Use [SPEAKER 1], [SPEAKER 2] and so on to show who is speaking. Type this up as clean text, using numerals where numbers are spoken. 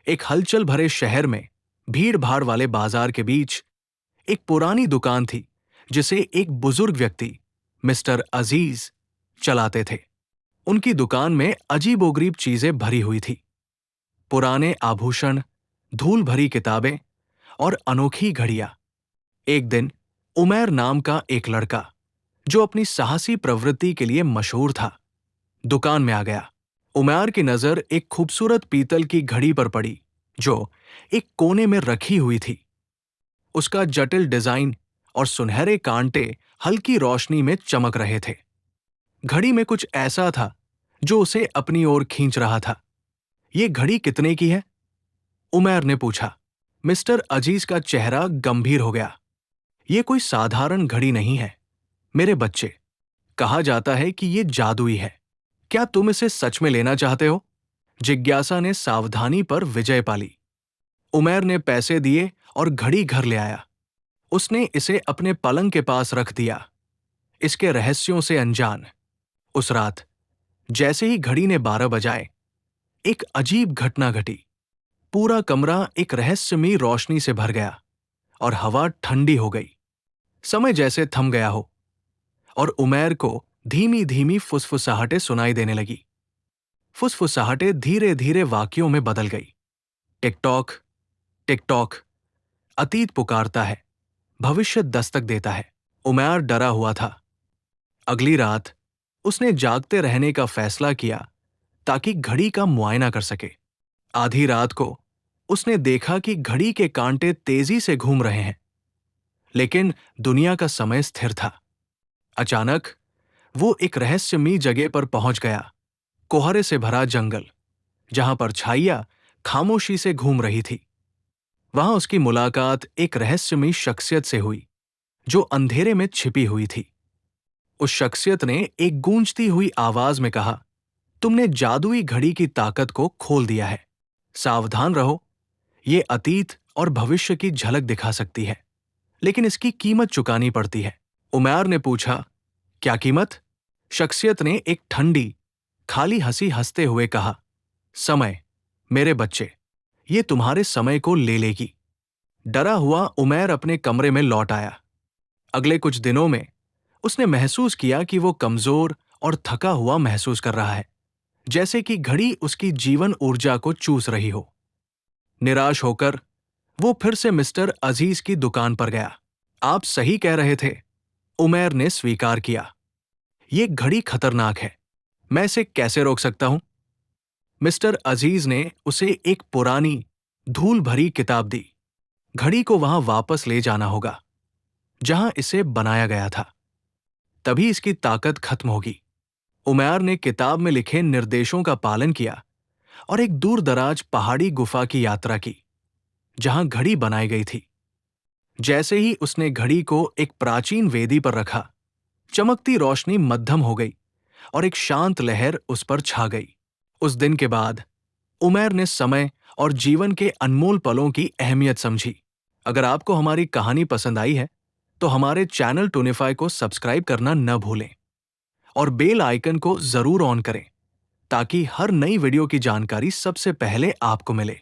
[SPEAKER 1] एक हलचल भरे शहर में भीड़ भाड़ वाले बाजार के बीच एक पुरानी दुकान थी जिसे एक बुजुर्ग व्यक्ति मिस्टर अजीज चलाते थे। उनकी दुकान में अजीबोगरीब चीजें भरी हुई थी। पुराने आभूषण, धूल भरी किताबें और अनोखी घड़ियां। एक दिन उमैर नाम का एक लड़का, जो अपनी साहसी प्रवृत्ति के लिए मशहूर था, दुकान में आ गया। उमैर की नजर एक खूबसूरत पीतल की घड़ी पर पड़ी जो एक कोने में रखी हुई थी। उसका जटिल डिजाइन और सुनहरे कांटे हल्की रोशनी में चमक रहे थे। घड़ी में कुछ ऐसा था जो उसे अपनी ओर खींच रहा था। ये घड़ी कितने की है? उमैर ने पूछा। मिस्टर अजीज का चेहरा गंभीर हो गया। ये कोई साधारण घड़ी नहीं है मेरे बच्चे। कहा जाता है कि ये जादुई है। क्या तुम इसे सच में लेना चाहते हो? जिज्ञासा ने सावधानी पर विजय पाली। उमैर ने पैसे दिए और घड़ी घर ले आया। उसने इसे अपने पलंग के पास रख दिया, इसके रहस्यों से अनजान। उस रात जैसे ही घड़ी ने 12 बजाए, एक अजीब घटना घटी। पूरा कमरा एक रहस्यमयी रोशनी से भर गया और हवा ठंडी हो गई। समय जैसे थम गया हो और उमैर को धीमी धीमी फुसफुसाहटें सुनाई देने लगी। फुसफुसाहटें धीरे धीरे वाक्यों में बदल गई। Tick tock, tick tock. अतीत पुकारता है, भविष्य दस्तक देता है। उमैर डरा हुआ था। अगली रात उसने जागते रहने का फैसला किया ताकि घड़ी का मुआयना कर सके। आधी रात को उसने देखा कि घड़ी के कांटे तेजी से घूम रहे हैं, लेकिन दुनिया का समय स्थिर था। अचानक वो एक रहस्यमयी जगह पर पहुंच गया। कोहरे से भरा जंगल, जहां परछाइयां खामोशी से घूम रही थी। वहां उसकी मुलाकात एक रहस्यमयी शख्सियत से हुई जो अंधेरे में छिपी हुई थी। उस शख्सियत ने एक गूंजती हुई आवाज में कहा, तुमने जादुई घड़ी की ताकत को खोल दिया है। सावधान रहो, ये अतीत और भविष्य की झलक दिखा सकती है, लेकिन इसकी कीमत चुकानी पड़ती है। उमैर ने पूछा, क्या कीमत? शख्सियत ने एक ठंडी, खाली हंसी हंसते हुए कहा, समय मेरे बच्चे, ये तुम्हारे समय को ले लेगी। डरा हुआ उमैर अपने कमरे में लौट आया। अगले कुछ दिनों में उसने महसूस किया कि वो कमजोर और थका हुआ महसूस कर रहा है, जैसे कि घड़ी उसकी जीवन ऊर्जा को चूस रही हो। निराश होकर वो फिर से मिस्टर अजीज की दुकान पर गया। आप सही कह रहे थे, उमैर ने स्वीकार किया। ये घड़ी खतरनाक है, मैं इसे कैसे रोक सकता हूं? मिस्टर अजीज ने उसे एक पुरानी, धूल भरी किताब दी। घड़ी को वहां वापस ले जाना होगा जहां इसे बनाया गया था, तभी इसकी ताकत खत्म होगी। उमैर ने किताब में लिखे निर्देशों का पालन किया और एक दूर दराज पहाड़ी गुफा की यात्रा की जहां घड़ी बनाई गई थी। जैसे ही उसने घड़ी को एक प्राचीन वेदी पर रखा, चमकती रोशनी मद्धम हो गई और एक शांत लहर उस पर छा गई। उस दिन के बाद उमैर ने समय और जीवन के अनमोल पलों की अहमियत समझी। अगर आपको हमारी कहानी पसंद आई है तो हमारे चैनल टूनिफाई को सब्सक्राइब करना न भूलें और बेल आइकन को जरूर ऑन करें ताकि हर नई वीडियो की जानकारी सबसे पहले आपको मिले।